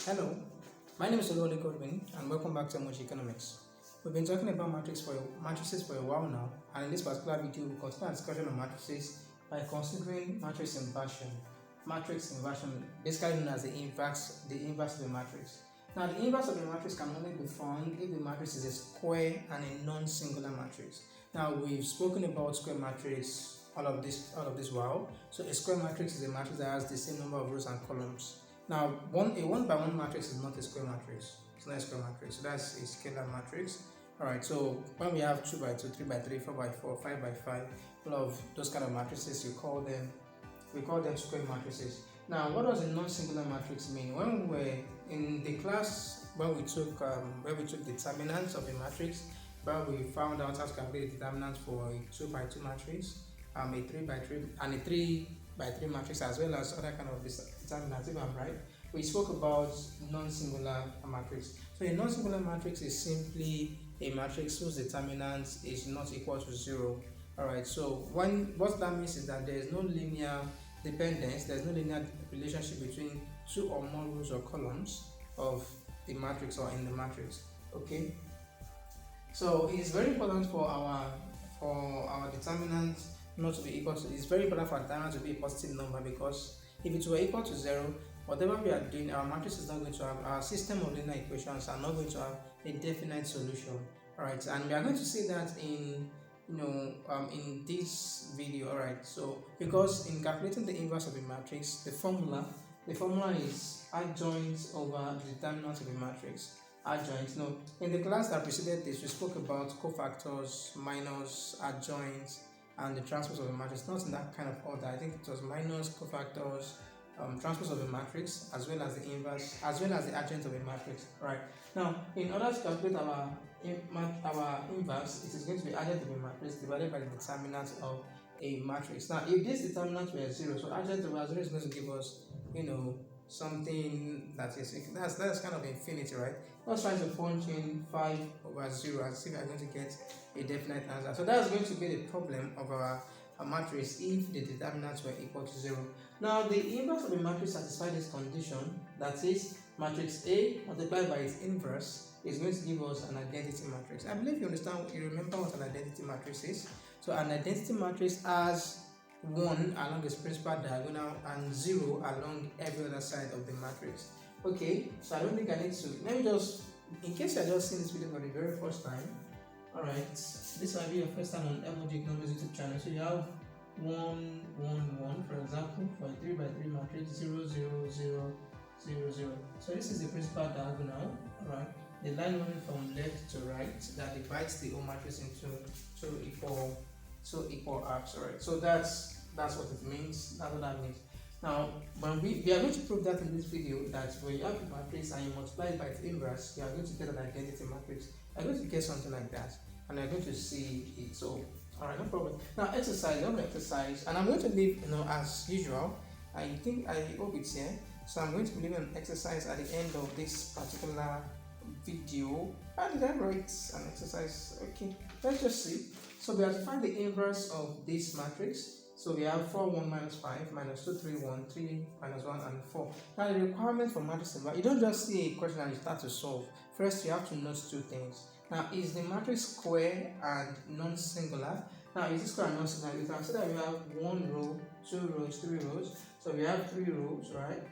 Hello, my name is Ololi Godwin and welcome back to Emoji Economics. We've been talking about matrices for a while now, and in this particular video we'll continue our discussion on matrices by considering matrix inversion. Matrix inversion, basically known as the inverse of a matrix. Now the inverse of a matrix can only be found if the matrix is a square and a non-singular matrix. Now we've spoken about square matrix all of this while. So a square matrix is a matrix that has the same number of rows and columns. Now, a one by one matrix is not a square matrix. It's not a square matrix. So that's a scalar matrix. Alright, so when we have 2 by 2, 3 by 3, 4 by 4, 5 by 5, all of those kind of matrices, we call them square matrices. Now, what does a non-singular matrix mean? When we were in the class, when we took determinants of a matrix, where we found out how to calculate the determinant for a 2 by 2 matrix, a 3 by 3, and a 3 by 3 matrix, as well as other kind of determinants, if I'm right. We spoke about non-singular matrix. So a non-singular matrix is simply a matrix whose determinant is not equal to 0. Alright, so what that means is that there is no linear dependence, there is no linear relationship between two or more rows or columns of the matrix or in the matrix. Okay, so it is very important for our determinant not to be equal to, it's very important for the determinant to be a positive number, because if it were equal to 0, whatever we are doing, our matrix is not going to have, our system of linear equations are not going to have a definite solution. Alright, and we are going to see that in this video. Alright, so because in calculating the inverse of a matrix, the formula is adjoint over the determinant of a matrix. Adjoint. No, in the class that preceded this, we spoke about cofactors, minus, adjoint, and the transpose of a matrix. Not in that kind of order. I think it was minus, cofactors, transpose of a matrix, as well as the inverse, as well as the adjoint of a matrix. Right. Now, in order to calculate our inverse, it is going to be adjoint of a matrix divided by the determinant of a matrix. Now, if this determinant were 0, so adjoint over 0 is going to give us, something that is, that's kind of infinity, right? Let's try to punch in 5 over 0 and see if we are going to get a definite answer. So that's going to be the problem of our matrix if the determinants were equal to 0. Now the inverse of the matrix satisfies this condition, that is, matrix A multiplied by its inverse is going to give us an identity matrix. I believe you remember what an identity matrix is. So an identity matrix has 1 along its principal diagonal and 0 along every other side of the matrix. Okay, so I don't think I need to, let me just, in case you're just seeing this video for the very first time, alright, this might be your first time on Emoji Economics YouTube channel. So you have 1, 1, 1, for example, for a 3 by 3 matrix, 0, 0, 0, 0, 0. So this is the principal diagonal, alright, the line running from left to right that divides the whole matrix into two equal arcs. Alright, so that's what it means. That's what that means. Now, when we are going to prove that in this video, that when you have a matrix and you multiply it by its inverse, you are going to get an identity matrix. You are going to get something like that, and you are going to see it. So, alright, no problem. Now, exercise, and I'm going to leave, as usual. I hope it's here. So I'm going to be leaving an exercise at the end of this particular video. How did I write an exercise? Okay, let's just see. So we have to find the inverse of this matrix. So we have 4, 1, minus 5, minus 2, 3, 1, 3, minus 1, and 4. Now the requirement for matrix inverse, you don't just see a question and you start to solve. First, you have to note two things. Now, is the matrix square and non-singular? Now, is this square and non-singular? You can see that we have 1 row, 2 rows, 3 rows. So we have 3 rows, right?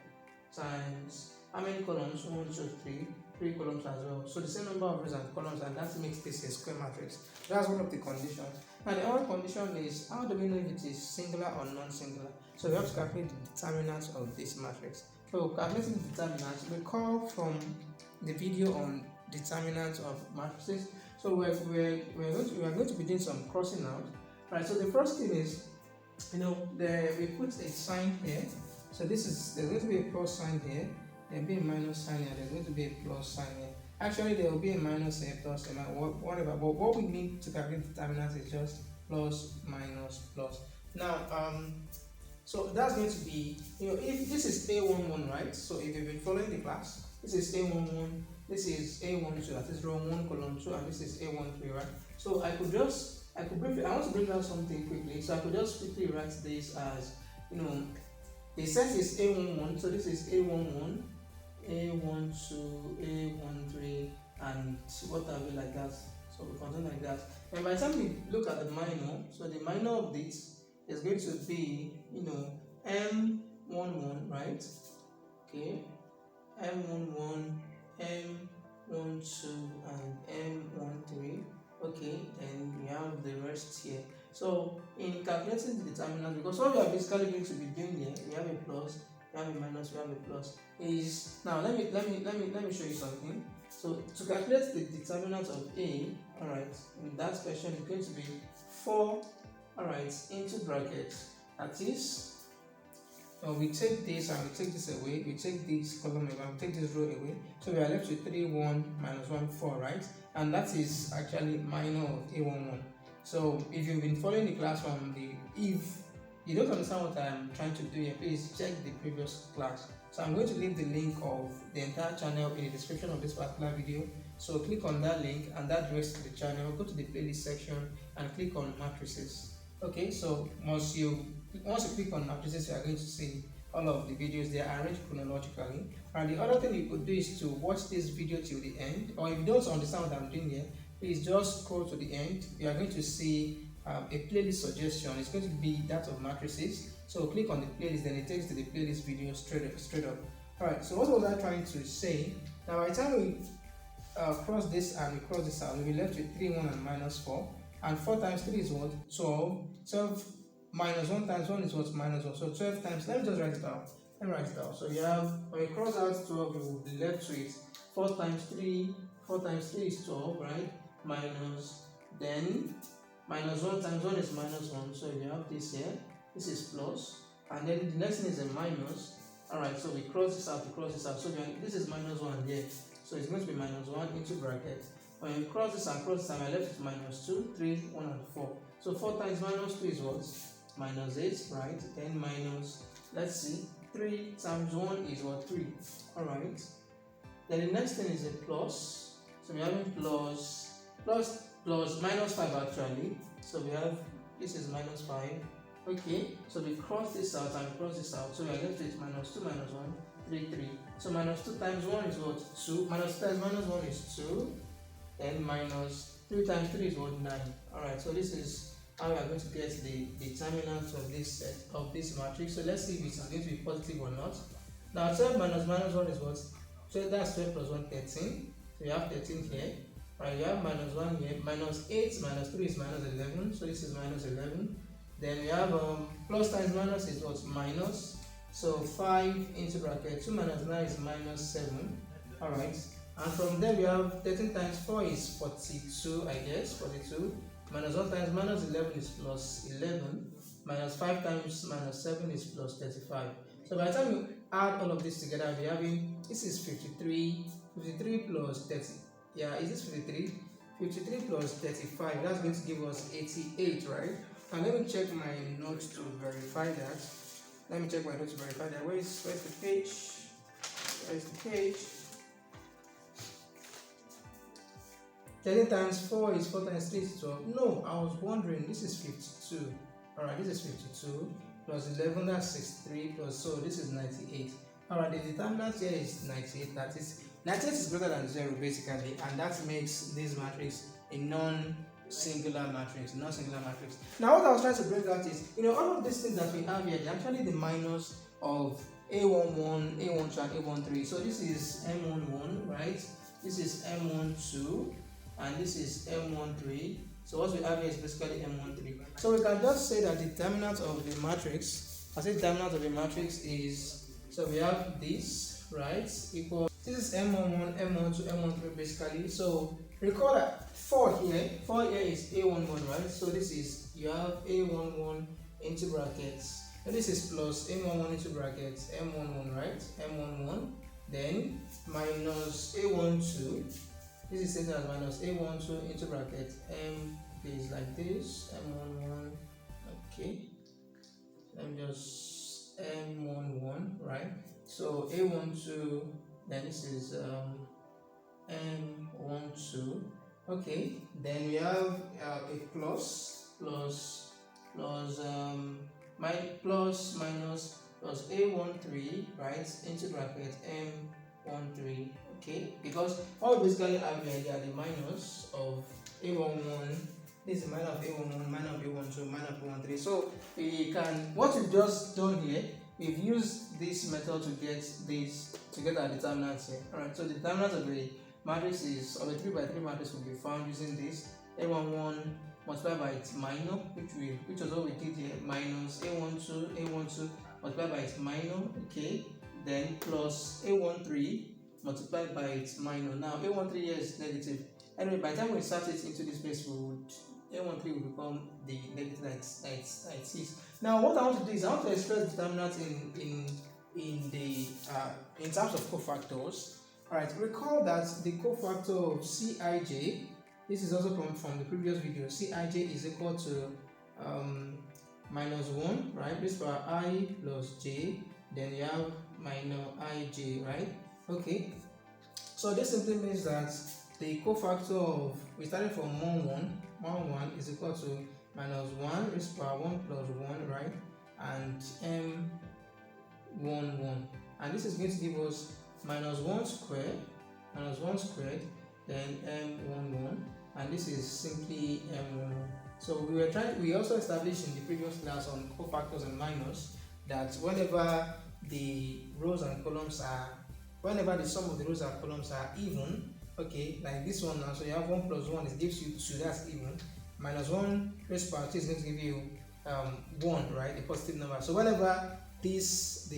Times how many columns? 1, 2, 3. 3 columns as well. So the same number of rows and columns, and that makes this a square matrix. That's one of the conditions. Now the other condition is, how do we know if it is singular or non-singular? So we have to calculate the determinants of this matrix. So calculating the determinants, we call from the video on determinants of matrices. So we are going to be doing some crossing out. Right. So the first thing is, we put a sign here. So there's going to be a plus sign here. There will be a minus sign here, there's going to be a plus sign here. Actually, there will be a minus, a plus, a minus, whatever. But what we need to calculate determinants is just plus, minus, plus. Now, so that's going to be, if this is A11, right? So if you've been following the class, this is A11, this is A12, that is row 1, column 2, and this is A13, right? So I want to break down something quickly. So I could just quickly write this as, the set is A11, so this is A11. A12, A13, and what have you like that. So we continue like that. And by the time we look at the minor, so the minor of this is going to be, M11, right? Okay, M11, M12, and M13. Okay, then we have the rest here. So in calculating the determinant, because what we are basically going to be doing here, we have a plus, we have a minus, we have a plus. Is now let me show you something. So to calculate the determinant of A, alright, in that question is going to be 4, alright, into brackets. That is, we take this and we take this away, we take this column away, we take this row away, so we are left with 3, 1, minus 1, 4, right? And that is actually minor of A11. So if you've been following the class from if you don't understand what I'm trying to do here, please check the previous class. So I'm going to leave the link of the entire channel in the description of this particular video. So click on that link and that directs to the channel. Go to the playlist section and click on matrices. Okay, so once you click on matrices, you are going to see all of the videos. They are arranged chronologically. And the other thing you could do is to watch this video till the end. Or if you don't understand what I'm doing here, please just scroll to the end. You are going to see a playlist suggestion. It's going to be that of matrices. So click on the playlist, then it takes to the playlist video straight up. Alright, so what was I trying to say? Now by the time we cross this and we cross this out, we'll be left with 3, 1 and minus 4. And 4 times 3 is what? 12. 12 minus 1 times 1 is what? Minus 1. So 12 times, let me just write it down. Let me write it down. So you have, when we cross out 12, we will be left with 4 times 3. 4 times 3 is 12, right? Minus, then minus 1 times 1 is minus 1. So you have this here. This is plus. And then the next thing is a minus. Alright, so we cross this out, So this is minus 1 here. So it's going to be minus 1 into bracket. When you cross this and cross this, I'm left with minus 2, 3, 1, and 4. So 4 times minus 2 is what? Minus 8, right? Then minus, let's see, 3 times 1 is what? 3. Alright. Then the next thing is a plus. So we're having plus, minus 5 actually. So we have, this is minus 5. Okay, so we cross this out and cross this out. So we are left with minus 2 minus 1, 3, 3. So minus 2 times 1 is what? 2. Minus 2 times minus 1 is 2. Then minus 3 times 3 is what? 9. Alright, so this is how we are going to get the determinant of this set, of this matrix. So let's see if it's going to be positive or not. Now 12 minus minus 1 is what? So that's 12 plus 1, 13. So you have 13 here. Right, you have minus 1 here. Minus 8 minus 3 is minus 11. So this is minus 11. Then we have plus times minus is what? Minus. So 5 into bracket. 2 minus 9 is minus 7. Alright. And from there we have 13 times 4 is 42, I guess. 42. Minus 1 times minus 11 is plus 11. Minus 5 times minus 7 is plus 35. So by the time you add all of this together, we're having, this is 53. 53 plus 30. Yeah, is this 53? 53 plus 35. That's going to give us 88, right? And let me check my notes to verify that. Let me check my notes to verify that. Where's the page? Where's the page? 13 times 4 is 4 times 3 is 12. No, I was wondering, this is 52. Alright, this is 52 plus 11, that's 63 plus, so this is 98. Alright, the determinant here is 98. That is, 98 is greater than 0 basically, and that makes this matrix a non-singular matrix. Now what I was trying to bring out is, all of these things that we have here, they're actually the minors of A11, A12, and A13. So this is M11, right? This is M12, and this is M13. So what we have here is basically M13. So we can just say that the determinant of the matrix, determinant of the matrix is, so we have this, right, equal, this is M11, M12, M13 basically. So recall that 4 here is A11, right? So this is, you have A11 into brackets, and this is plus M11 into brackets, M11, right? M11, then minus A12, this is same as minus A12 into bracket, M is like this, M11, okay, let me just M11, right? So A12, then this is M12, okay, then we have a plus minus plus A13, right, into bracket 1, 3. Okay, because what we basically have here, they are the minus of A11. This is the minus of A11, minus of A12, minus of A13. So we can, what we've just done here, we've used this method to get this, to get our determinants here. Alright, so the determinant of the matrix is, of a 3 by 3 matrix will be found using this A11 multiplied by its minor, which was what we did here, minus A12 multiplied by its minor, okay, then plus A13 multiplied by its minor. Now A13 here is negative. Anyway, by the time we insert it into this place, A13 will become the negative that it is. Now what I want to do is I want to express determinant in terms of cofactors. Alright, recall that the cofactor of Cij, this is also from the previous video, Cij is equal to minus 1, right? This power I plus j, then you have minus ij, right? Okay, so this simply means that the cofactor of, we started from 1 is equal to minus 1 raised to power 1 plus 1, right? And m1, and this is going to give us minus 1 squared, then m11, and this is simply m11. So we also established in the previous class on cofactors and minors that whenever the rows and columns are, whenever the sum of the rows and columns are even, okay, like this one now, so you have 1 plus 1, it gives you 2, that's even. Minus 1 raised to power 2 is going to give you 1, right, a positive number. So whenever the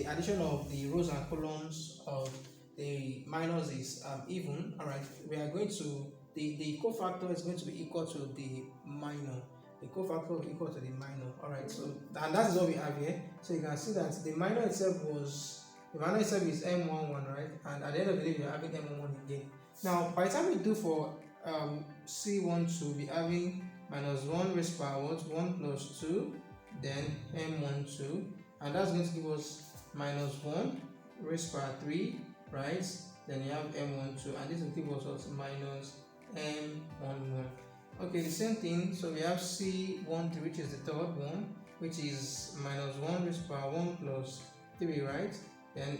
addition of the rows and columns of the minors is even, all right, we are going to, the cofactor is going to be equal to the minor. The cofactor will be equal to the minor, all right. So and that is what we have here. So you can see that the minor itself is m11, right, and at the end of the day we are having m11 again. Now by the time we do for C12, we'll be having minus 1 raised to power 1 plus 2, then m12, and that's going to give us minus 1 raised to power 3, right? Then you have m12, and this will give us also minus m11. Okay, the same thing. So we have C13, which is the third one, which is minus 1 raised to power 1 plus 3, right? Then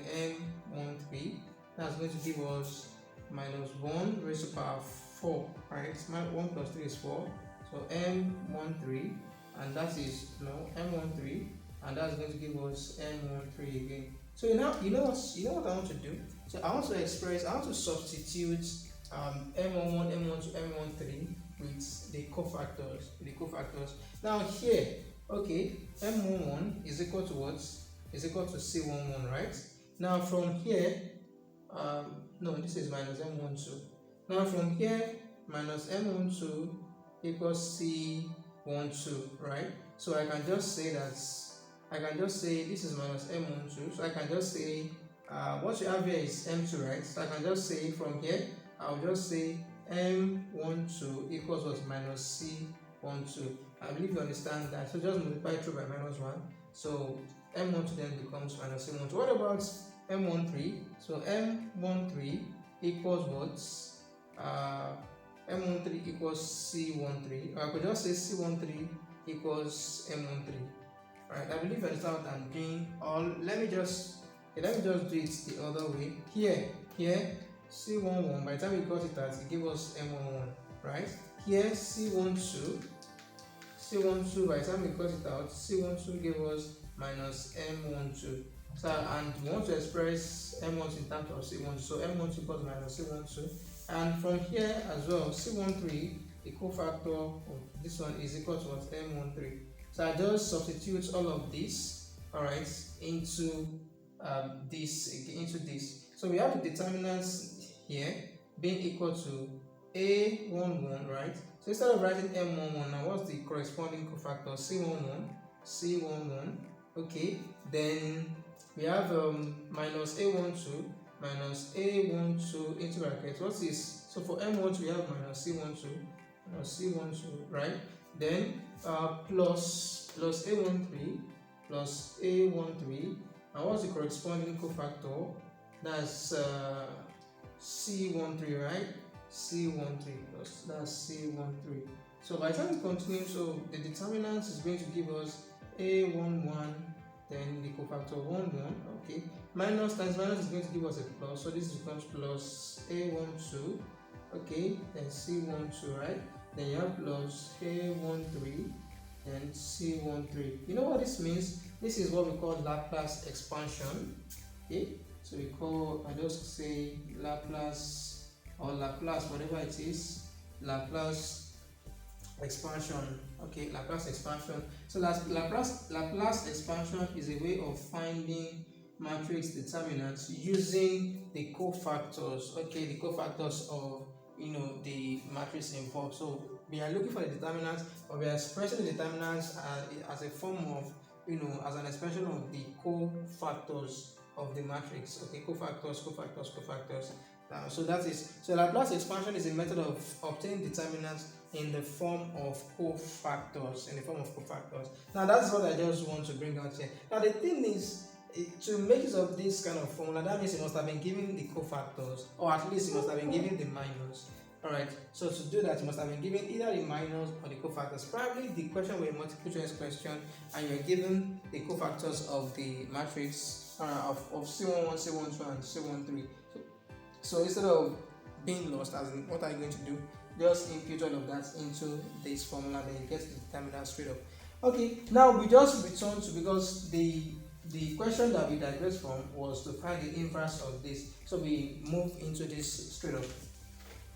m13, that's going to give us minus 1 raised to power 4, right? 1 plus 3 is 4. So m13, and that is m13, and that's going to give us m13 again. So you know what I want to do. So I want to substitute m11, m12, m13 with the cofactors. Now here, okay, m11 is equal to what? Is equal to C11, right? Now from here, no, this is minus m12. Now from here, minus m12 equals C12, right? So I can just say this is minus m12. So I can just say what you have here is m2, right? So I can just say from here, I'll just say m12 equals what? Minus C12. I believe you understand that. So just multiply through by minus 1. So m12 then becomes minus C12. What about m13? So m13 equals what? M13 equals C13. Or I could just say C13 equals M13. Right? I believe you understand what I'm doing. Or let me just do it the other way. Here C11. By the time we got it out, it gave us M11. Right? Here C12. By the time we got it out, C12 gave us minus M12. So and we want to express M12 in terms of C12. So M12 equals minus C12. And from here as well, C13, the cofactor of this one is equal to what? M13. So I just substitute all of this, alright, into this. So we have the determinants here being equal to A11, right? So instead of writing M11, now what's the corresponding cofactor? C11, okay. Then we have minus A12 into bracket. What's this? So for M12 we have minus C12, right? Then plus A13, and what's the corresponding cofactor? That's C13, right? C13 plus, that's C13. So by the time we continue, so the determinant is going to give us A11, then the cofactor 1 1, okay, minus times minus is going to give us a plus, so this becomes plus a12, okay, then c12, right, then you have plus a13, then c13. You know what this means? This is what we call Laplace expansion, okay, so we call, I just say Laplace or Laplace, whatever it is, Laplace expansion, okay, Laplace expansion. So Laplace expansion is a way of finding matrix determinants using the cofactors, okay, the cofactors of, you know, the matrix involved. So we are looking for the determinants, or we are expressing the determinants as a form of, you know, as an expression of the cofactors of the matrix, okay, cofactors. So that is, so Laplace expansion is a method of obtaining determinants in the form of cofactors, Now that's what I just want to bring out here. Now the thing is, to make use of this kind of formula, that means it must have been given the cofactors, or at least it must have been given the minors. Alright, so to do that, you must have been given either the minors or the cofactors. Probably the question were a multiple choice question, and you're given the cofactors of the matrix of C11, C12, and C13. So instead of being lost, as in what are you going to do? Just input all of that into this formula, then you get the determinant straight up. Okay, now we just return to, because the question that we digressed from was to find the inverse of this. So we move into this straight up.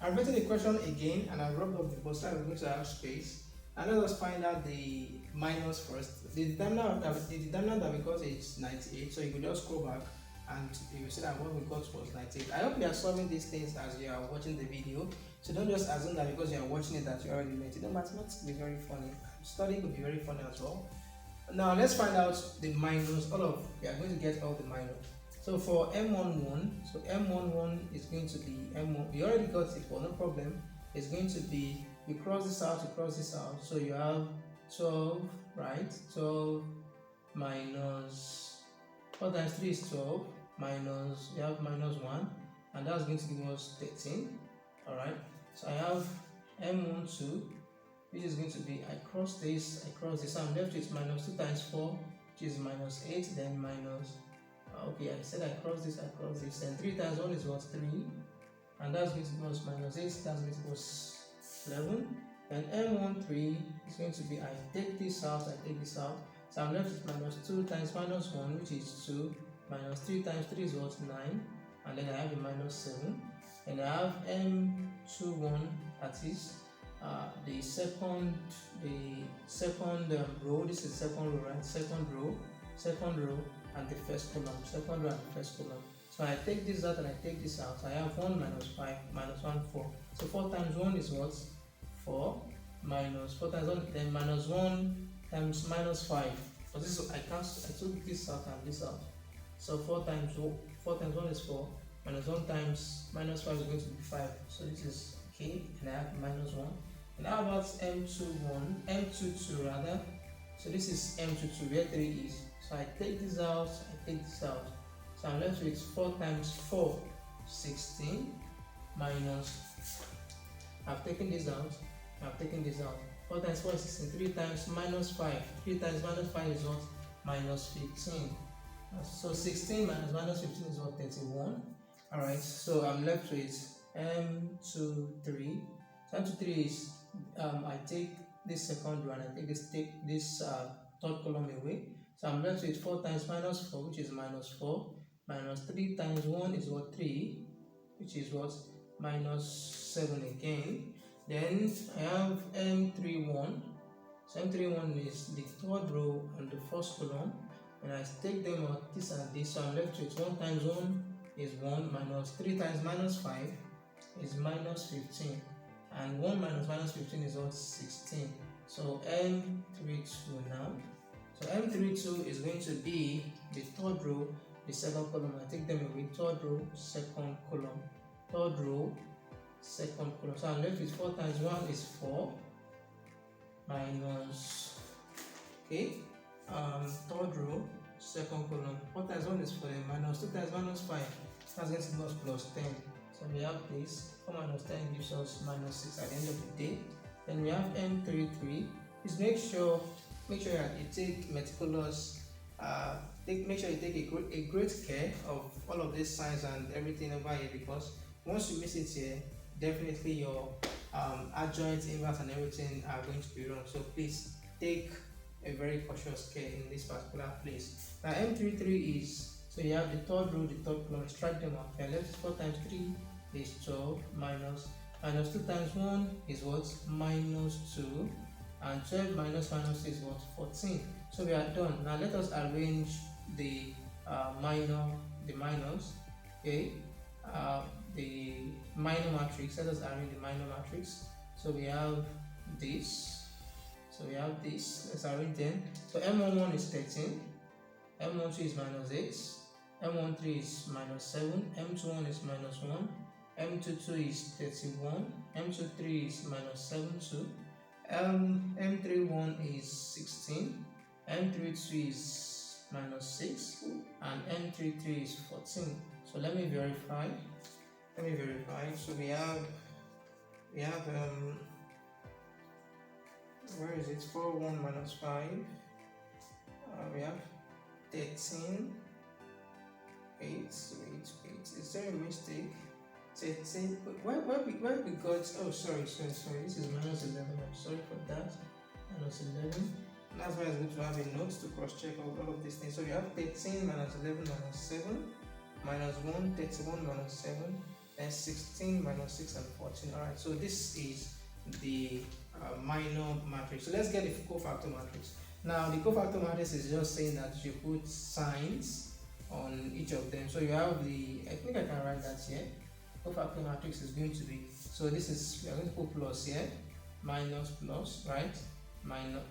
I've written the question again, and I've rubbed off the both sides. We're going to have space. And let us find out the minus first. The determinant that we got is 98. So you could just scroll back and you will see that what we got was 98. I hope you are solving these things as you are watching the video. So don't just assume that because you are watching it that you already made it. No, mathematics will be very funny. Studying could be very funny as well. Now let's find out the minors. We are going to get all the minors. So for M11, so M11 is going to be M1. You already got it, but no problem. It's going to be, you cross this out, so you have 12, right? 12 minus 4 times 3 is 12, minus, you have minus 1, and that's going to give us 13. Alright, so I have M12, which is going to be, I cross this, so I'm left with minus 2 times 4, which is minus 8, then minus, okay, I said I cross this, and 3 times 1 is what? 3, and that's going to give us minus 8, that's going to give us 11, and M13 is going to be, I take this out, so I'm left with minus 2 times minus 1, which is 2, minus 3 times 3 is what? 9, and then I have a minus 7, and I have M21, that is the second row. This is second row, right? Second row, and the first column, So I take this out and I take this out. I have 1 minus 5 minus 1 4. So 4 times 1 is what? 4 minus 4 times 1, then minus 1 times minus 5. So this is, I took this out and this out. So 4 times 1 is 4. Minus 1 times minus 5 is going to be 5. So this is okay, and I have minus 1. And how about M22 rather? So this is M22, where 3 is. So I take this out, So I'm left with 4 times 4, 16, minus, I've taken this out. 4 times 4 is 16, 3 times minus 5. 3 times minus 5 is what? Minus 15. So 16 minus 15 is what? 31. Alright, so I'm left with M23. So M23 is, I take this second row and I take this third column away. So I'm left with 4 times minus 4, which is minus 4. Minus 3 times 1 is what? 3, which is what? Minus 7 again. Then I have M31. So M31 is the third row and the first column. And I take them out, this and this. So I'm left with 1 times 1 is 1, minus 3 times minus 5 is minus 15. And 1 minus 15 is what? 16. So M32 now. So M32 is going to be the third row, the second column. I take them away. Third row, second column. Third row, second column. So I'm left with 4 times 1 is 4. Minus, okay, third row, second column. 4 times 1 is 4. Minus 2 times minus 5. That's going to give us plus 10. So we have this. 4 minus 10 gives us minus 6 at the end of the day. Then we have M33. Please make sure that you take meticulous make sure you take a great care of all of these signs and everything over here, because once you miss it here, definitely your adjoint, inverse, and everything are going to be wrong. So please take a very cautious care in this particular place. Now M33 is, so you have the third row, the third column, strike them out. Okay, left 4 times 3 is 12 minus 2 times 1 is what? Minus 2, and 12 minus 6 is what? 14. So we are done. Now let us arrange the minors. Okay, the minor matrix. Let us arrange the minor matrix. So we have this. Let's arrange them. So M11 is 13, M12 is minus 8, M13 is minus 7, M21 is minus 1, M22 is 31, M23 is minus 7, 2, M31 is 16, M32 is minus 6, and M33 is 14. So let me verify. So we have where is it? 4, 1 minus 5. We have 13. Wait. Is there a mistake? 13. Where we got? Oh, sorry. This is minus 11. I'm sorry for that. Minus 11. That's why it's good to have a note to cross-check all of these things. So we have 13 minus 11 minus 7 minus 1, 31 minus 7, and 16 minus 6 and 14. Alright, so this is the minor matrix. So let's get the cofactor matrix. Now the cofactor matrix is just saying that you put signs on each of them. So you have I think I can write that here. Cofactor matrix is going to be, so this is, we are going to put plus here, minus plus, right? Minus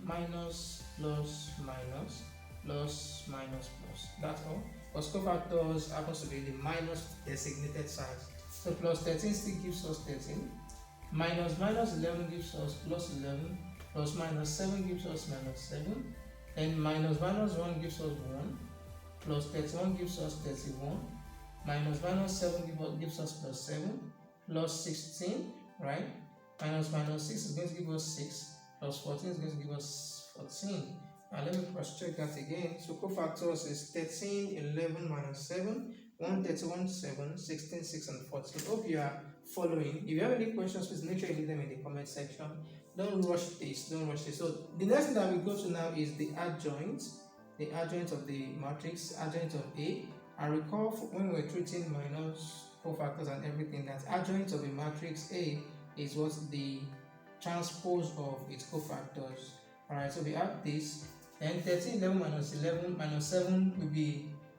plus minus plus minus plus. That's all. Because cofactors happens to be the minus designated signs. So plus 13 still gives us 13. Minus 11 gives us plus 11, plus minus 7 gives us minus 7, then minus 1 gives us 1, plus 31 gives us 31, minus 7 gives us plus 7, plus 16, right? Minus 6 is going to give us 6, plus 14 is going to give us 14. Now let me cross check that again. So cofactors is 13, 11 minus 7, 1, 31, 7, 16, 6, and 14. Hope you are following. If you have any questions, please make sure you leave them in the comment section. Don't rush this. So the next thing that we go to now is the adjoint of the matrix, adjoint of A. And recall when we were treating minus cofactors and everything, that adjoint of a matrix A is what the transpose of its cofactors. Alright, so we have this, and 13, 11 minus 7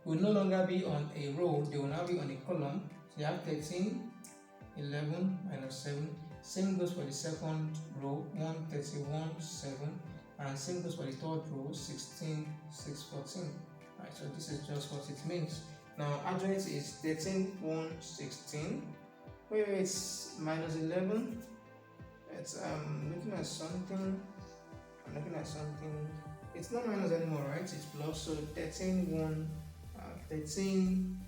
will no longer be on a row, they will now be on a column. So you have 13, 11 minus 7, same goes for the second row, 1, 31, 7, and same goes for the third row, 16, 6, 14. Right, so this is just what it means. Now adjoint is 13, 1, 16. Wait, it's minus 11. It's looking at something. It's not minus anymore, right? It's plus. So 13, 1, 13,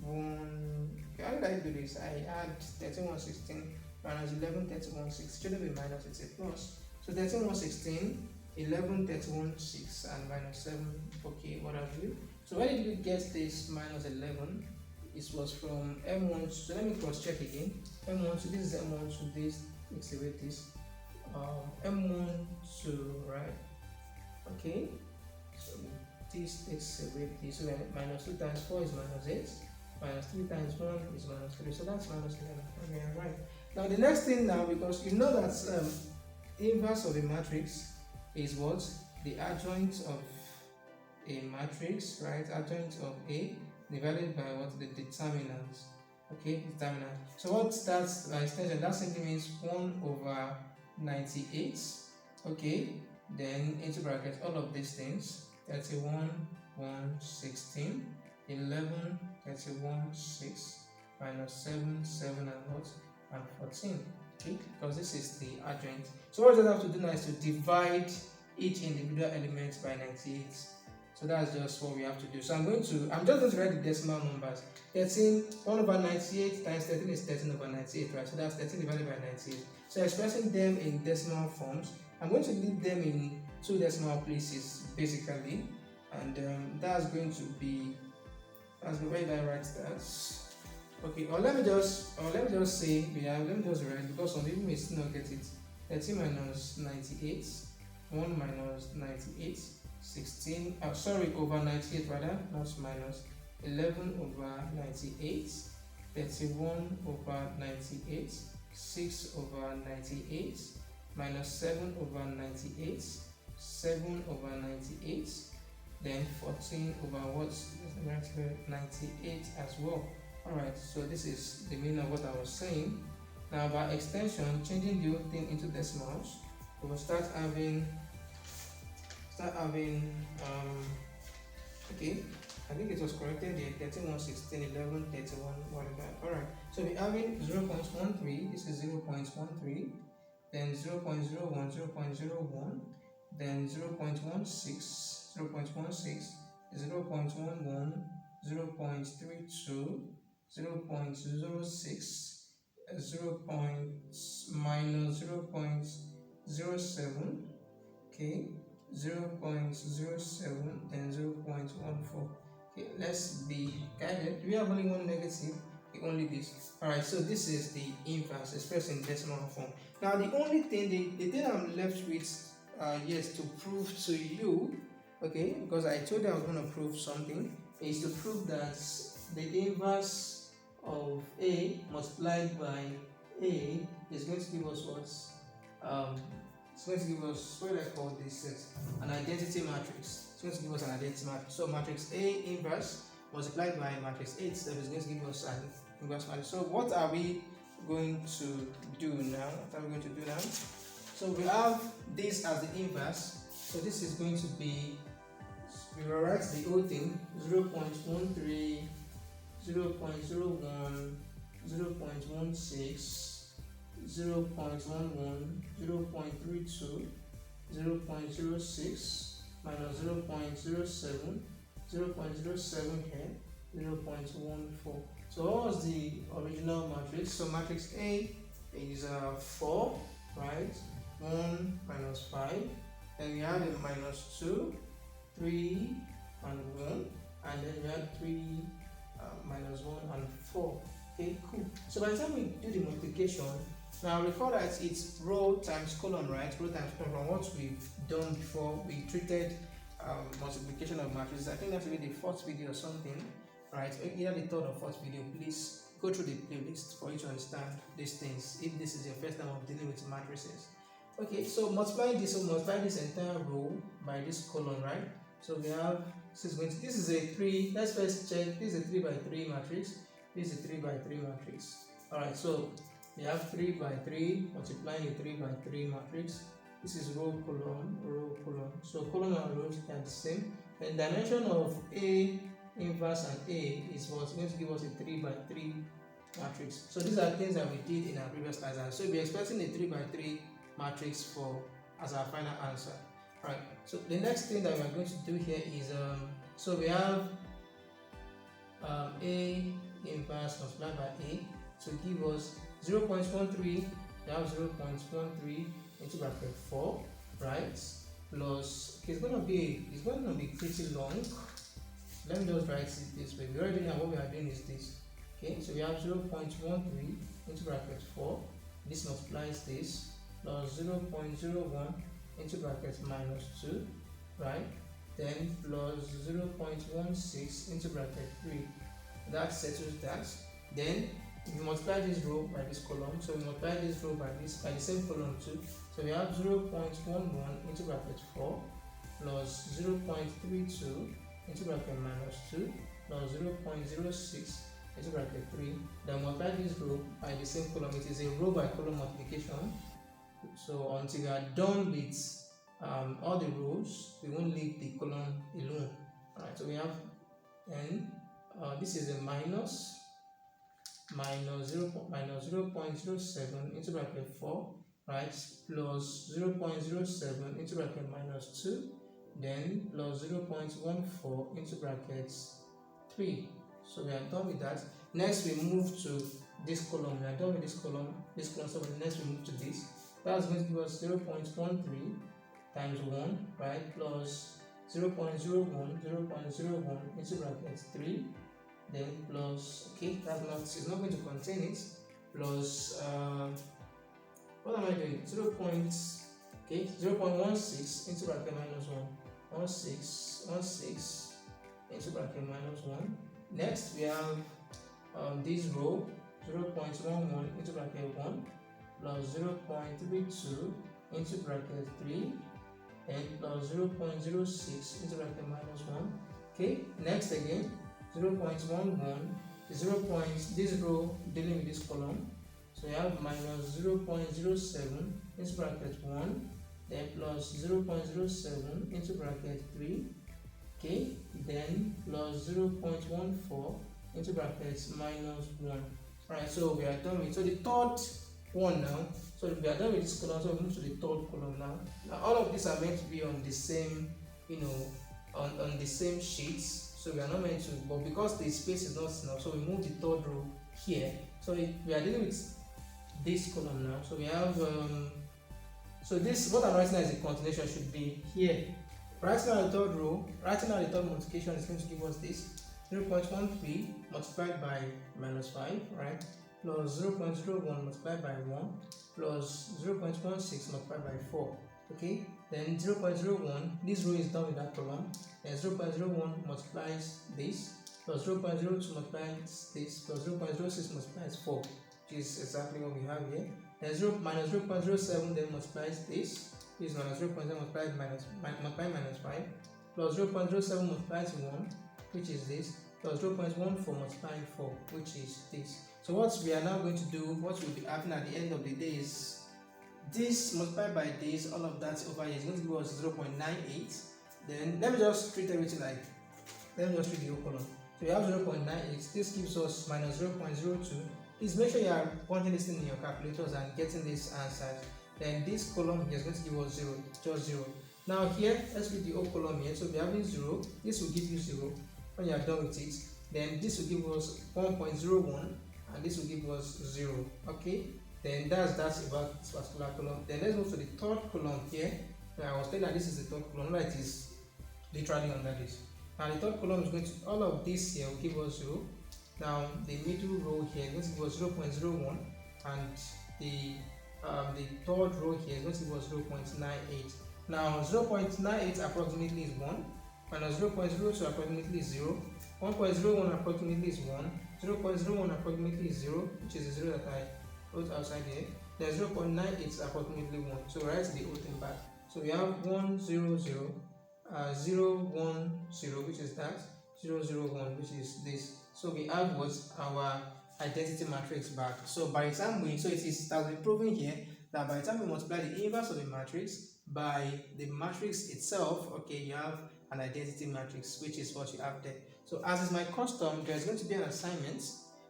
1. How did I do this? I add 13, 1, 16 minus 11, 31, 6. Shouldn't be minus, it's a plus. So 13, 1, 16, 11, 31, 6, and minus 7. Okay, what have you? So where did we get this minus 11? It was from M1. So let me cross check again. M1, so this is M1, so this takes away this. M1 to right. Okay, so this takes away this. So minus 2 times 4 is minus 8. Minus 3 times 1 is minus 3. So that's minus 11. Okay, right. Now the next thing now, because you know that inverse of a matrix is what? The adjoint of a matrix, right? Adjoint of A divided by what? The determinant. Okay, determinant. So what's that extension? That simply means 1 over 98. Okay, then into brackets all of these things, 31, 1, 16, 11, 31, 6, minus 7, 7, and what? And 14. Okay, because this is the adjoint. So what you have to do now is to divide each individual element by 98. So that's just what we have to do. So I'm just going to write the decimal numbers. 13, 1 over 98 times 13 is 13 over 98, right? So that's 13 divided by 98. So expressing them in decimal forms, I'm going to leave them in 2 decimal places, basically. and that's going to be, that's the way I write that. Okay, or let me just say, yeah, let me just write, because some people may still not get it. 30 minus 98, 1 minus 98, 16, over 98 rather, not minus, 11 over 98, 31 over 98, 6 over 98, minus 7 over 98, 7 over 98, then 14 over what's 98 as well. Alright, so this is the meaning of what I was saying. Now by extension, changing the whole thing into decimals, we will start having okay, I think it was corrected here, 31, 16, 11, 31, whatever. Alright, so we're having 0.13, this is 0.13, then 0.01, 0.01, then 0.16, 0.16, 0.11, 0.32, 0.06, minus 0.07, okay, 0.07, then 0.14. Okay, let's be guided. We have only one negative, only this. Alright, so this is the inverse expressed in decimal form. Now the only thing, the thing I'm left with yes, to prove to you, okay, because I told you I was going to prove something, is to prove that the inverse of A multiplied by A is going to give us what? It's going to give us, what do I call this? An identity matrix. It's going to give us an identity matrix. So matrix A inverse multiplied by matrix A itself is going to give us an inverse matrix. So what are we going to do now? What are we going to do now? So we have this as the inverse. So this is going to be, we will write the whole thing, 0.13, 0.01, 0.16, 0.11, 0.32, 0.06, minus 0.07, 0.07 here, 0.14. So what was the original matrix? So matrix A is 4, right? 1 minus 5. Then we had a minus 2, 3, and 1. And then we had 3, minus 1 and 4. Okay, cool. So by the time we do the multiplication, now recall that it's row times column, right? Row times column. From what we've done before, we treated multiplication of matrices. I think that's maybe the fourth video or something, right? Either the third or fourth video. Please go through the playlist for you to understand these things, if this is your first time of dealing with matrices. Okay, so multiply this entire row by this column, right? So we have, this is a 3, let's first check, this is a 3 by 3 matrix, this is a 3 by 3 matrix. Alright, so we have 3 by 3 multiplying a 3 by 3 matrix. This is row, column, row, column. So column and rows are the same. And dimension of A inverse and A is what's going to give us a 3 by 3 matrix. So these are things that we did in our previous slides. So we're expecting a 3 by 3 matrix for as our final answer. Right. So the next thing that we're going to do here is so we have A inverse multiplied by A to give us 0.13. We have 0.13 into bracket 4, right? Plus, okay, it's going to be pretty long. Let me just write it this way. We already know what we are doing is this. Okay, so we have 0.13 into bracket 4. This multiplies this plus 0.01 into bracket minus 2, right? Then plus 0.16 into bracket 3. That settles that. Then we multiply this row by this column. So we multiply this row by the same column too. So we have 0.11 into bracket 4 plus 0.32 into bracket minus 2 plus 0.06 into bracket 3. Then multiply this row by the same column. It is a row by column multiplication. So until we are done with all the rows, we won't leave the column alone. Alright, so we have n. This is a minus 0.07 into bracket 4, right? Plus 0.07 into bracket minus 2, then plus 0.14 into bracket 3. So we are done with that. Next we move to this column. We are done with this column. So next we move to this. That's going to give us 0.13 times 1, right? Plus 0.01, 0.01 into bracket 3, then plus, okay, it's not going to contain it, plus, what am I doing? 0.16 into bracket minus 1, 16 into bracket minus 1. Next, we have this row, 0.11 into bracket 1, plus 0.32 into bracket 3, and plus 0.06 into bracket minus 1. Okay, next again, 0.11, this row dealing with this column, so you have minus 0.07 into bracket 1, then plus 0.07 into bracket 3, okay, then plus 0.14 into brackets minus 1. Alright, so we are done with, so the third one now, so we are done with this column, so we move to the third column now. Now all of these are meant to be on the same, on the same sheets, so we are not meant to, but because the space is not enough, so we move the third row here. So we are dealing with this column now, so we have, so this, what I'm writing as a continuation should be here. Writing out the third row, writing out the third multiplication is going to give us this 0.13 multiplied by minus 5, right? Plus 0.01 multiplied by 1, plus 0.16 multiplied by 4. Okay, then 0.01, this row is done with that column. Then 0.01 multiplies this, plus 0.02 multiplies this, plus 0.06 multiplies 4, which is exactly what we have here. Then minus 0.07 then multiplies this. This is minus 0.7 multiplied minus 5, plus 0.07 multiplies 1, which is this, plus 0.14 multiplying 4, which is this. So what we are now going to do, what will be happening at the end of the day is this multiplied by this, all of that over here is going to give us 0.98. Then let me just treat everything like, let me just treat the whole column. So we have 0.98, this gives us minus 0.02. Please make sure you are punching this in your calculators and getting this answer. Then this column here is going to give us 0, just 0. Now here, let's read the whole column here. So we are having 0, this will give you 0 when you are done with it. Then this will give us 1.01 and this will give us 0. Okay, then that's about this particular column. Then let's move to the third column here. Now, I was saying that this is the third column, like it is literally under this. Now the third column is going to, all of this here will give us 0. Now the middle row here is going to give us 0.01 and the third row here is going to give us 0.98. Now 0.98 approximately is 1, minus 0.02 approximately is 0, 1.01 approximately is 1, 0.01 approximately is 0, which is the 0 that I wrote outside here. Then 0.98 is approximately 1. So write the whole thing back. So we have 1, 0, 0, 0, 1, 0, which is that, 0, 0, 1, which is this. So we have what our identity matrix back. So by the time we, so it has been proven here that by the time we multiply the inverse of the matrix by the matrix itself, okay, you have an identity matrix, which is what you have there. So as is my custom, there's going to be an assignment.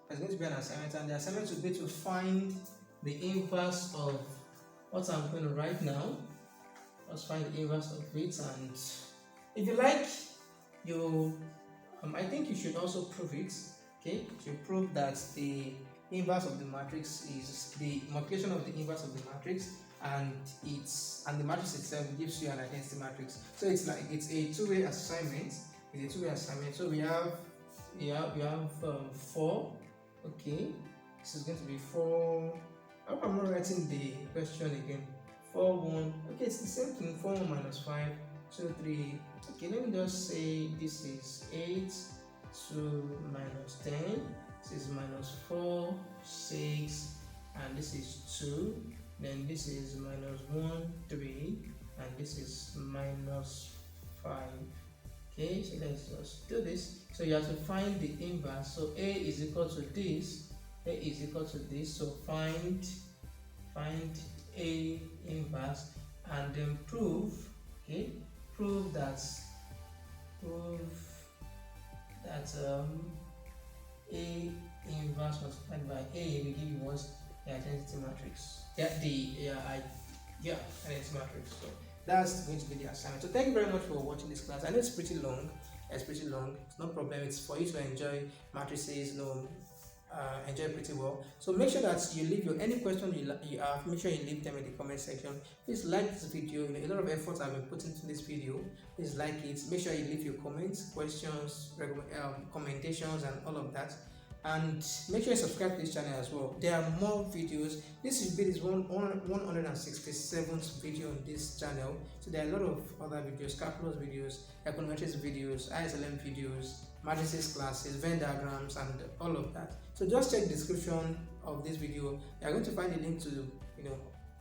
There's going to be an assignment, and the assignment will be to find the inverse of what I'm going to write now. Let's find the inverse of it, and if you like, I think you should also prove it. Okay, to prove that the inverse of the matrix is the multiplication of the inverse of the matrix, and the matrix itself gives you an identity matrix. So it's like it's a two-way assignment. It's a two-way assignment. So we have 4. Okay, this is going to be 4. I hope I'm not writing the question again. 4, 1. Okay, it's the same thing. 4, 1 minus 5, 2, 3. Okay, let me just say this is 8, 2 minus 10. This is minus 4, 6, and this is 2. Then this is minus 1, 3, and this is minus 5. Okay, so let's just do this. So you have to find the inverse. So A is equal to this. A is equal to this. So find A inverse and then prove. Okay, prove that A inverse multiplied by A will give you what? The identity matrix. Identity matrix. So that's going to be the assignment. So thank you very much for watching this class. I know it's pretty long. It's no problem. It's for you to enjoy matrices, enjoy pretty well. So make sure that you leave your any question you have, make sure you leave them in the comment section. Please like this video. A lot of effort I've been putting into this video. Please like it. Make sure you leave your comments, questions, commendations, and all of that. And make sure you subscribe to this channel as well. There are more videos. This is 167th video on this channel. So there are a lot of other videos, calculus videos, econometrics videos, ISLM videos, matrices classes, Venn diagrams, and all of that. So just check the description of this video. You are going to find a link to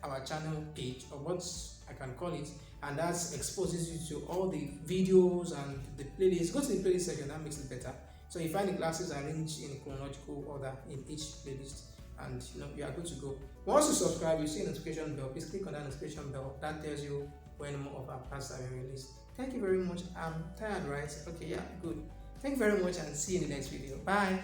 our channel page, or what I can call it, and that exposes you to all the videos and the playlist. Go to the playlist section, that makes it better. So you find the classes arranged in chronological order in each playlist, and you are good to go. Once you subscribe, you see a notification bell. Please click on that notification bell. That tells you when more of our classes are being released. Thank you very much. I'm tired, right? Okay, yeah, good. Thank you very much, and see you in the next video. Bye.